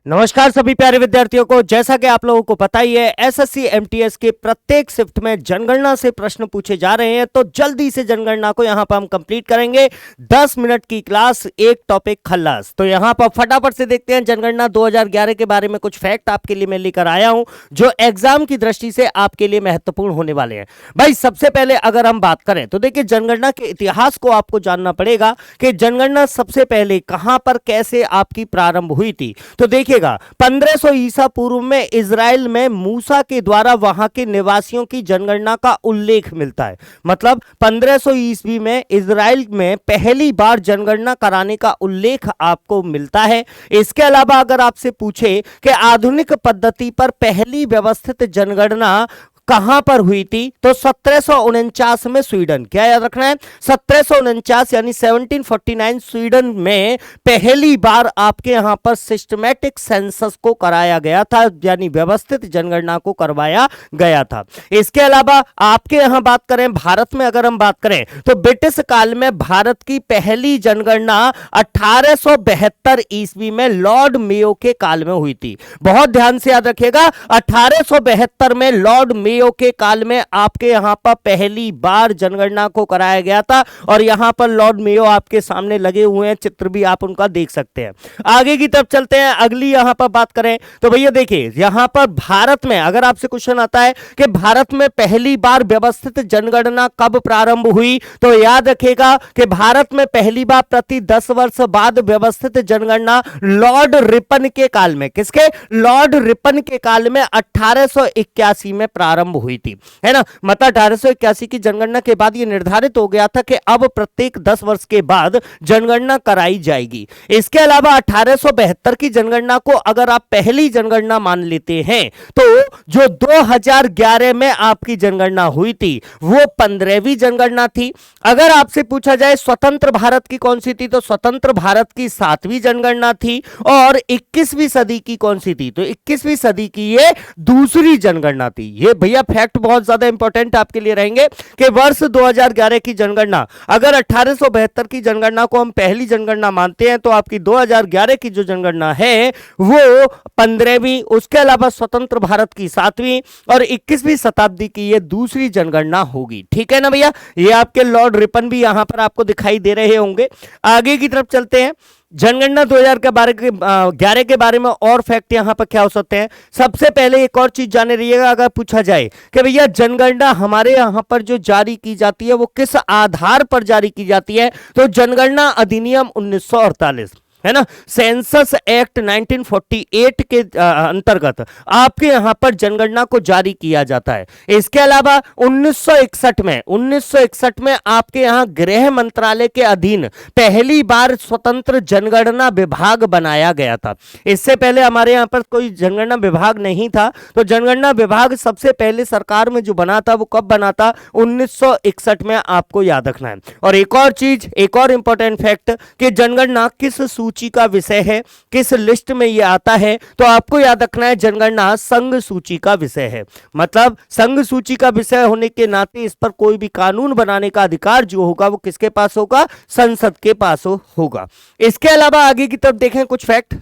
नमस्कार सभी प्यारे विद्यार्थियों को। जैसा कि आप लोगों को पता ही है, एसएससी एमटीएस के प्रत्येक शिफ्ट में जनगणना से प्रश्न पूछे जा रहे हैं, तो जल्दी से जनगणना को यहां पर हम कंप्लीट करेंगे। 10 मिनट की क्लास, एक टॉपिक खल्लास। तो यहां पर फटाफट से देखते हैं जनगणना 2011 के बारे में कुछ फैक्ट आपके लिए मैं लेकर आया हूं, जो एग्जाम की दृष्टि से आपके लिए महत्वपूर्ण होने वाले हैं। भाई सबसे पहले अगर हम बात करें तो देखिए, जनगणना के इतिहास को आपको जानना पड़ेगा कि जनगणना सबसे पहले कहां पर कैसे आपकी प्रारंभ हुई थी। तो देखिए 1500 ईसा पूर्व में इजराइल में मूसा के द्वारा वहां के निवासियों की जनगणना का उल्लेख मिलता है। मतलब 1500 ईस्वी में इजराइल में पहली बार जनगणना कराने का उल्लेख आपको मिलता है। इसके अलावा अगर आपसे पूछे कि आधुनिक पद्धति पर पहली व्यवस्थित जनगणना कहां पर हुई थी, तो 1749 में स्वीडन, क्या याद रखना है, 1749 यानी 1749 स्वीडन में पहली बार आपके यहां पर सिस्टमैटिक सेंसस को कराया गया था, यानी व्यवस्थित जनगणना को करवाया गया था। इसके अलावा आपके यहां बात करें भारत में, अगर हम बात करें तो ब्रिटिश काल में भारत की पहली जनगणना 1872 ईस्वी में लॉर्ड मेयो के काल में हुई थी। बहुत ध्यान से याद रखिएगा, 1872 में लॉर्ड मेयो के काल में आपके यहां पर पहली बार जनगणना को कराया गया था। और यहां पर लॉर्ड मेयो आपके सामने लगे हुए हैं, चित्र भी आप उनका देख सकते हैं। आगे की तरफ चलते हैं, अगली यहां पर बात करें तो भैया देखिए, यहां पर भारत में अगर आपसे क्वेश्चन आता है कि भारत में पहली बार व्यवस्थित जनगणना कब प्रारंभ हुई, तो याद रखिएगा कि भारत में पहली बार प्रति 10 वर्ष बाद व्यवस्थित जनगणना लॉर्ड रिपन के काल में, किसके, लॉर्ड रिपन के काल में 1881 में प्रारंभ हुई थी, है ना। मतलब 1881 की जनगणना के बाद यह निर्धारित हो गया था कि अब प्रत्येक 10 वर्ष के बाद जनगणना कराई जाएगी। इसके अलावा 1872 की जनगणना को अगर आप पहली जनगणना मान लेते हैं, तो जो 2011 में आपकी जनगणना हुई थी वो 15वीं जनगणना थी। अगर आपसे पूछा जाए स्वतंत्र भारत की कौन सी थी, तो स्वतंत्र भारत की 7वीं जनगणना थी। और 21वीं सदी की कौन सी थी, तो 21वीं सदी की ये दूसरी जनगणना थी। ये भैया फैक्ट बहुत ज्यादा इंपॉर्टेंट आपके लिए रहेंगे कि वर्ष 2011 की जनगणना, अगर 1872 की जनगणना को हम पहली जनगणना मानते हैं, तो आपकी 2011 की जो जनगणना है वो 15वीं, उसके अलावा स्वतंत्र भारत की 7वीं और 21वीं शताब्दी की ये दूसरी जनगणना होगी। ठीक है ना भैया, ये आपके लॉर्ड रिपन भी यहां पर आपको दिखाई दे रहे होंगे। आगे की तरफ चलते हैं, जनगणना 2011 के बारे में और फैक्ट यहां पर क्या हो सकते हैं। सबसे पहले एक और चीज जाने रहिएगा, अगर पूछा जाए कि भैया जनगणना हमारे यहां पर जो जारी की जाती है वो किस आधार पर जारी की जाती है, तो जनगणना अधिनियम 1948, है ना, सेंसस एक्ट 1948 के अंतर्गत आपके यहां पर जनगणना को जारी किया जाता है। इसके अलावा 1961 में आपके यहां गृह मंत्रालय के अधीन पहली बार स्वतंत्र जनगणना विभाग बनाया गया था। इससे पहले हमारे यहां पर कोई जनगणना विभाग नहीं था। तो जनगणना विभाग सबसे पहले सरकार में जो बना था वो कब बना था, 1961 में, आपको याद रखना है। और एक और चीज, एक और इंपॉर्टेंट फैक्ट कि जनगणना किस सूची का विषय है, किस लिस्ट में यह आता है, तो आपको याद रखना है जनगणना संघ सूची का विषय है। मतलब संघ सूची का विषय होने के नाते इस पर कोई भी कानून बनाने का अधिकार जो होगा वो किसके पास होगा, संसद के पास होगा। इसके अलावा आगे की तरफ देखें कुछ फैक्ट,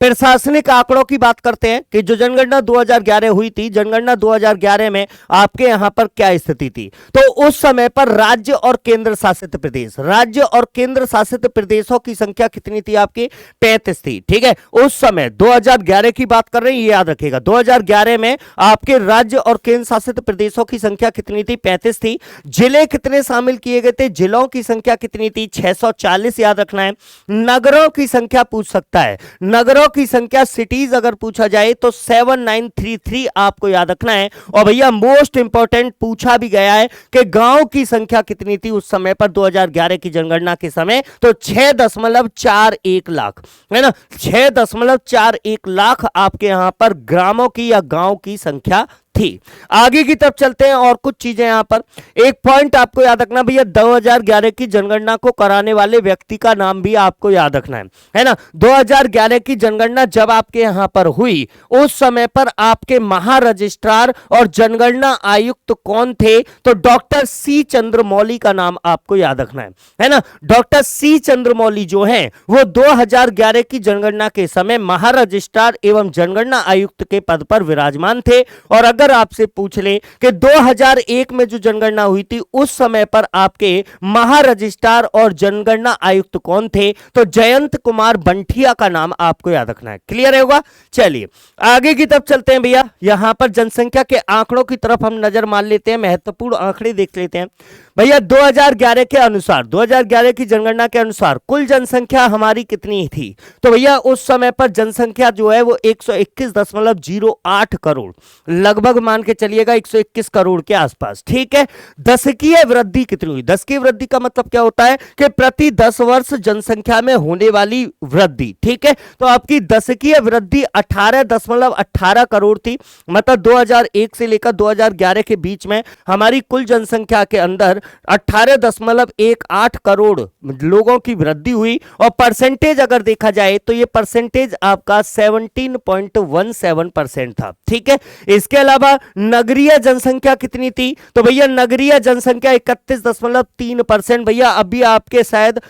प्रशासनिक आंकड़ों की बात करते हैं कि जो जनगणना 2011 हुई थी, जनगणना 2011 में आपके यहां पर क्या स्थिति थी, तो उस समय पर राज्य और केंद्र शासित प्रदेश, राज्य और केंद्र शासित प्रदेशों की संख्या कितनी थी, आपकी 35 थी। ठीक है, उस समय 2011 की बात कर रहे हैं, ये याद रखिएगा। 2011 में आपके राज्य और केंद्र शासित प्रदेशों की संख्या कितनी थी, 35 थी। जिले कितने शामिल किए गए थे, जिलों की संख्या कितनी थी, 640, याद रखना है। नगरों की संख्या पूछ सकता है, नगरों की संख्या, सिटीज अगर पूछा जाए तो 7933 आपको याद रखना है। और भैया मोस्ट इंपॉर्टेंट पूछा भी गया है कि गांव की संख्या कितनी थी उस समय पर 2011 की जनगणना के समय, तो 6.41 लाख, है ना, 6.41 लाख आपके यहां पर ग्रामों की या गांव की संख्या थी। आगे की तरफ चलते हैं और कुछ चीजें यहां पर एक पॉइंट आपको याद रखना भैया, 2011 की जनगणना को कराने वाले व्यक्ति का नाम भी आपको याद रखना है ना। 2011 की जनगणना जब आपके यहां पर हुई उस समय पर आपके महारजिस्ट्रार और जनगणना आयुक्त कौन थे, तो डॉक्टर सी चंद्रमौली का नाम आपको याद रखना है ना। डॉक्टर सी चंद्रमौली जो हैं वो 2011 की जनगणना के समय महारजिस्ट्रार एवं जनगणना आयुक्त के पद पर विराजमान थे। और अगर आपसे पूछ ले कि 2001 में जो जनगणना हुई थी उस समय पर आपके महारजिस्ट्रार और जनगणना आयुक्त कौन थे, तो जयंत कुमार बंठिया का नाम आपको याद रखना है। क्लियर होगा। चलिए आगे की तरफ चलते हैं भैया, यहां पर जनसंख्या के आंकड़ों की तरफ हम नजर मार लेते हैं, महत्वपूर्ण आंकड़े देख लेते हैं भैया। 2011 के अनुसार, 2011 की जनगणना के अनुसार कुल जनसंख्या हमारी कितनी थी, तो भैया उस समय पर जनसंख्या जो है वो 121.08 करोड़, लगभग मान के चलिएगा 121 करोड़ के आसपास। ठीक है। दशकीय वृद्धि कितनी हुई, दशकीय वृद्धि का मतलब क्या होता है कि प्रति 10 वर्ष जनसंख्या में होने वाली वृद्धि। ठीक है। तो आपकी दशकीय वृद्धि 18.18 करोड़ थी, मतलब 2001 से लेकर 2011 के बीच में हमारी कुल जनसंख्या के अंदर 18.18 करोड़ लोगों की वृद्धि हुई। और परसेंटेज अगर देखा जाए तो ये परसेंटेज आपका 17.17% था। ठीक है। इसके अलावा नगरीय जनसंख्या कितनी थी, तो भैया नगरीय जनसंख्या 31.3%। भैया अभी आपके शायद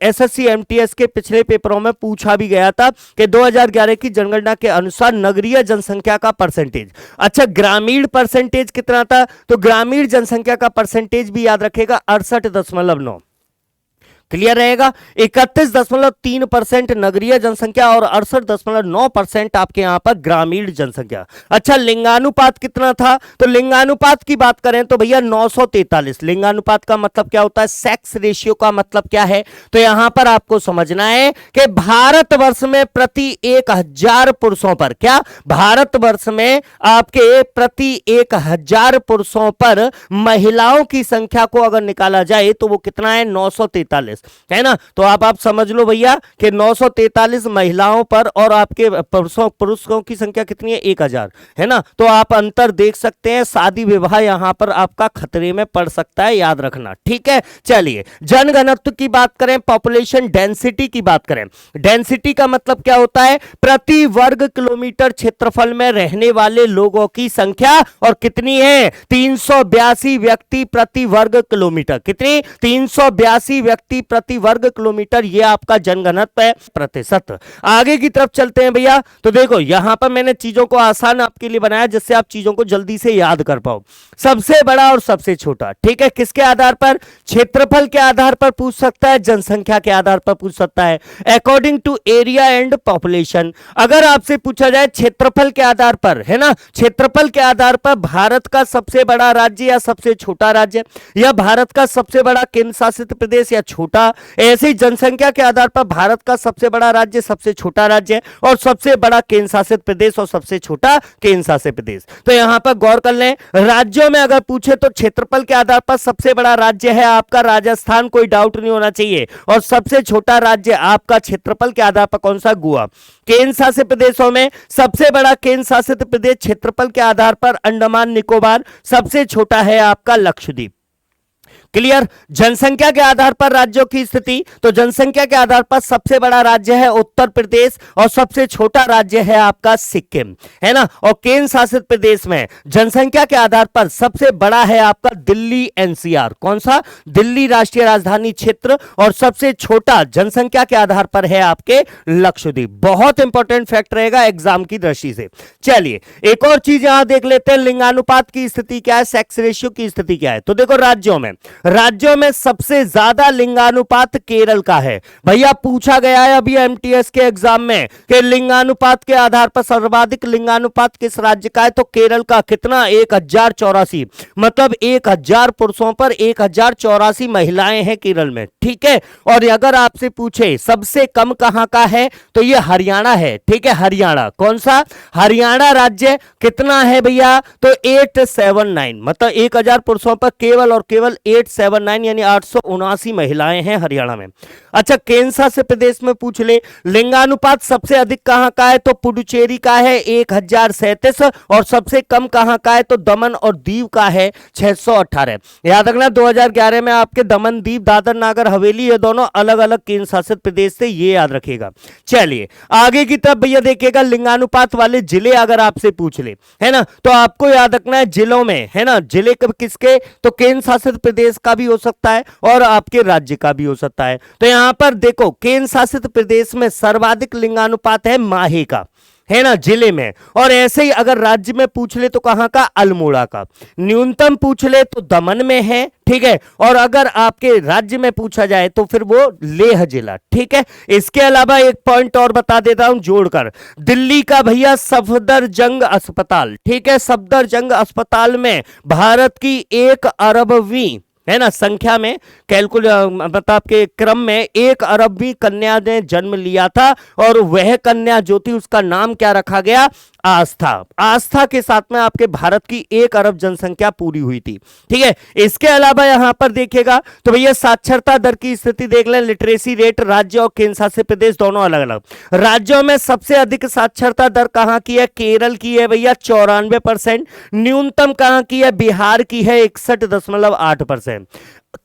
एसएससी एमटीएस के पिछले पेपरों में पूछा भी गया था कि 2011 की जनगणना के अनुसार नगरीय जनसंख्या का परसेंटेज। अच्छा, ग्रामीण परसेंटेज कितना था, तो ग्रामीण जनसंख्या का परसेंटेज भी याद रखेगा 68.9। क्लियर रहेगा। 31.3% नगरीय जनसंख्या और 68.9% आपके यहां पर ग्रामीण जनसंख्या। अच्छा, लिंगानुपात कितना था, तो लिंगानुपात की बात करें तो भैया 943। लिंगानुपात का मतलब क्या होता है, सेक्स रेशियो का मतलब क्या है, तो यहां पर आपको समझना है कि भारतवर्ष में प्रति 1000 पुरुषों पर, क्या भारतवर्ष में आपके प्रति 1000 पुरुषों पर महिलाओं की संख्या को अगर निकाला जाए तो वो कितना है, 943 है ना। तो आप समझ लो भैया कि 943 महिलाओं पर और आपके पुरुषों की संख्या कितनी है, 1000 है ना। तो आप अंतर देख सकते हैं, शादी विवाह यहां पर आपका खतरे में पड़ सकता है, याद रखना। ठीक है। चलिए जनघनत्व की बात करें, पॉपुलेशन डेंसिटी की बात करें। डेंसिटी का मतलब क्या होता है, प्रति वर्ग किलोमीटर क्षेत्रफल में रहने वाले लोगों की संख्या, और कितनी है, 382 व्यक्ति प्रति वर्ग किलोमीटर। कितनी, 382 व्यक्ति प्रति वर्ग किलोमीटर, ये आपका जनघनत्व है प्रतिशत। आगे की तरफ चलते हैं भैया, तो देखो यहां पर मैंने चीजों को आसान आपके लिए बनाया जिससे आप चीजों को जल्दी से याद कर पाओ। सबसे बड़ा और सबसे छोटा, ठीक है, किसके आधार पर, क्षेत्रफल के आधार पर पूछ सकता है, जनसंख्या के आधार पर पूछ सकता है, according to area and population. अगर आपसे पूछा जाए क्षेत्रफल के आधार पर, है ना, क्षेत्रफल के आधार पर भारत का सबसे बड़ा राज्य या सबसे छोटा राज्य, या भारत का सबसे बड़ा केंद्र शासित प्रदेश या छोटा, ऐसे जनसंख्या के आधार पर भारत का सबसे बड़ा राज्य, सबसे छोटा राज्य, और सबसे बड़ा केंद्र शासित प्रदेश और सबसे छोटा केंद्र शासित प्रदेश। तो यहां पर गौर कर लें, राज्यों में अगर पूछे तो क्षेत्रफल के आधार पर सबसे बड़ा राज्य है आपका राजस्थान, कोई डाउट नहीं होना चाहिए, और सबसे छोटा राज्य आपका क्षेत्रफल के आधार पर कौन सा, गोवा। केंद्र शासित प्रदेशों में सबसे बड़ा केंद्र शासित प्रदेश क्षेत्रफल के आधार पर अंडमान निकोबार, सबसे छोटा है आपका लक्षद्वीप। क्लियर। जनसंख्या के आधार पर राज्यों की स्थिति, तो जनसंख्या के आधार पर सबसे बड़ा राज्य है उत्तर प्रदेश और सबसे छोटा राज्य है आपका सिक्किम, है ना। और केंद्र शासित प्रदेश में जनसंख्या के आधार पर सबसे बड़ा है आपका दिल्ली एनसीआर, कौन सा, दिल्ली राष्ट्रीय राजधानी क्षेत्र, और सबसे छोटा जनसंख्या के आधार पर है आपके लक्षद्वीप। बहुत इंपॉर्टेंट फैक्ट रहेगा एग्जाम की दृष्टि से। चलिए एक और चीज यहां देख लेते हैं, लिंगानुपात की स्थिति क्या है, सेक्स रेशियो की स्थिति क्या है। तो देखो राज्यों में सबसे ज्यादा लिंगानुपात केरल का है। भैया पूछा गया है अभी एमटीएस के एग्जाम में कि लिंगानुपात के आधार पर सर्वाधिक लिंगानुपात किस राज्य का है, तो केरल का। कितना, 1084, मतलब 1000 पुरुषों पर 1084 महिलाएं हैं केरल में। ठीक है। और अगर आपसे पूछे सबसे कम कहां का है, तो ये हरियाणा है। ठीक है, हरियाणा, कौन सा, हरियाणा राज्य। कितना है भैया, तो 879, मतलब 1000 पुरुषों पर केवल और केवल 879 यानी 879 महिलाएं हैं हरियाणा में। अच्छा, केंद्र शासित प्रदेश में पूछ ले, लिंगानुपात सबसे अधिक कहां का है? तो पुडुचेरी का है 1037 और सबसे कम कहां का है? तो दमन और दीव का है 618। याद रखना 2011 में आपके दमन, दीव, दादर नागर हवेली ये दोनों अलग अलग केंद्र शासित प्रदेश थे, ये याद रखिएगा। चलिए आगे की तरफ भैया देखिएगा, लिंगानुपात वाले जिले अगर आपसे पूछ ले, है ना, तो आपको याद रखना है जिलों में, है ना, जिले किसके? तो केंद्र शासित प्रदेश का भी हो सकता है और आपके राज्य का भी हो सकता है। तो यहां पर देखो केंद्र शासित प्रदेश में सर्वाधिक लिंगानुपात है माहे का, है ना, जिले में। और ऐसे ही अगर राज्य में पूछ ले तो कहां का? अल्मोड़ा का। न्यूनतम पूछ ले तो दमन में है, ठीक है, और अगर आपके राज्य में पूछा जाए तो फिर वो लेह जिला, ठीक है। इसके अलावा एक पॉइंट और बता देता हूं जोड़कर, दिल्ली का भैया सफदरजंग अस्पताल, ठीक है, सफदरजंग अस्पताल में भारत की 1 अरबवीं, है ना, संख्या में मतलब आपके क्रम में 1 अरबवीं कन्या ने जन्म लिया था और वह कन्या जो थी उसका नाम क्या रखा गया? आस्था। आस्था के साथ में आपके भारत की 1 अरब जनसंख्या पूरी हुई थी, ठीक है। इसके अलावा यहां पर देखिएगा तो भैया साक्षरता दर की स्थिति देख लें, लिटरेसी रेट राज्य और केंद्र शासित प्रदेश दोनों अलग अलग। राज्यों में सबसे अधिक साक्षरता दर कहां की है? केरल की है भैया 94%। न्यूनतम कहां की है? बिहार की है 61.8%।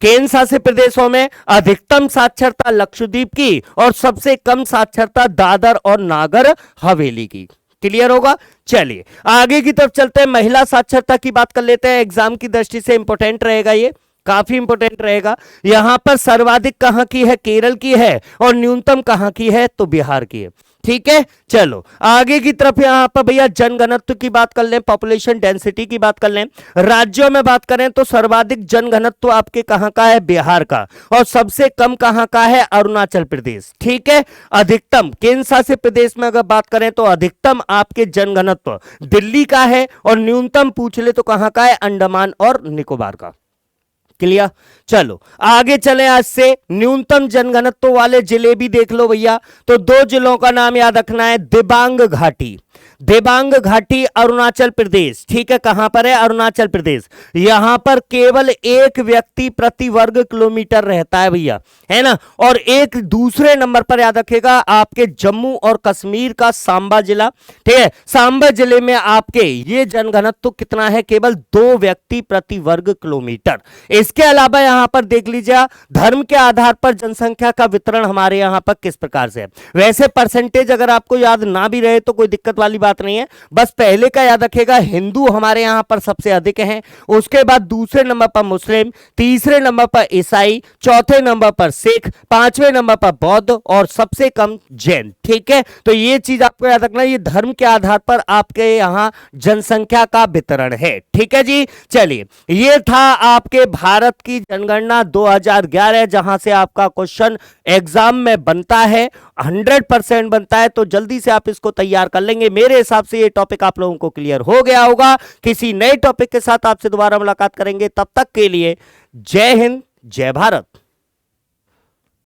केंद्र शासित प्रदेशों में अधिकतम साक्षरता लक्षद्वीप की और सबसे कम साक्षरता दादर और नागर हवेली की। क्लियर होगा? चलिए आगे की तरफ चलते हैं, महिला साक्षरता की बात कर लेते हैं। एग्जाम की दृष्टि से इंपॉर्टेंट रहेगा, ये काफी इंपॉर्टेंट रहेगा। यहां पर सर्वाधिक कहां की है? केरल की है और न्यूनतम कहां की है? तो बिहार की है, ठीक है। चलो आगे की तरफ यहां पर भैया जनघनत्व की बात कर लें, पॉपुलेशन डेंसिटी की बात कर लें। राज्यों में बात करें तो सर्वाधिक जनघनत्व आपके कहां का है? बिहार का, और सबसे कम कहां का है? अरुणाचल प्रदेश, ठीक है। अधिकतम केंद्र शासित प्रदेश में अगर बात करें तो अधिकतम आपके जनघनत्व दिल्ली का है और न्यूनतम पूछ ले तो कहां का है? अंडमान और निकोबार का। क्लियर? चलो आगे चले, आज से न्यूनतम जनघनत्व वाले जिले भी देख लो भैया। तो 2 जिलों का नाम याद रखना है, दिबांग घाटी, दिबांग घाटी अरुणाचल प्रदेश, ठीक है। कहां पर है? अरुणाचल प्रदेश। यहां पर केवल 1 व्यक्ति प्रति वर्ग किलोमीटर रहता है भैया, है ना। और एक दूसरे नंबर पर याद रखेगा आपके जम्मू और कश्मीर का सांबा जिला, ठीक है। सांबा जिले में आपके ये जनघनत्व कितना है? केवल 2 व्यक्ति प्रति वर्ग किलोमीटर। इसके अलावा यहां पर देख लीजिए धर्म के आधार पर जनसंख्या का वितरण हमारे यहां पर किस प्रकार से है। वैसे परसेंटेज अगर आपको याद ना भी रहे तो कोई दिक्कत वाली बात नहीं है, बस पहले का याद रखेगा, हिंदू हमारे यहां पर सबसे अधिक हैं, उसके बाद दूसरे नंबर पर मुस्लिम, तीसरे नंबर पर ईसाई, चौथे नंबर पर सिख, 5वें नंबर पर बौद्ध और सबसे कम जैन, ठीक है। तो ये चीज आपको याद रखना, ये धर्म के आधार पर आपके यहां जनसंख्या का वितरण है, ठीक है जी। चलिए ये था आपके भारत की जनगणना 2011, जहां से आपका क्वेश्चन एग्जाम में बनता है, 100% बनता है, तो जल्दी से आप इसको तैयार कर लेंगे। मेरे हिसाब से ये टॉपिक आप लोगों को क्लियर हो गया होगा। किसी नए टॉपिक के साथ आपसे दोबारा मुलाकात करेंगे, तब तक के लिए जय हिंद, जय भारत।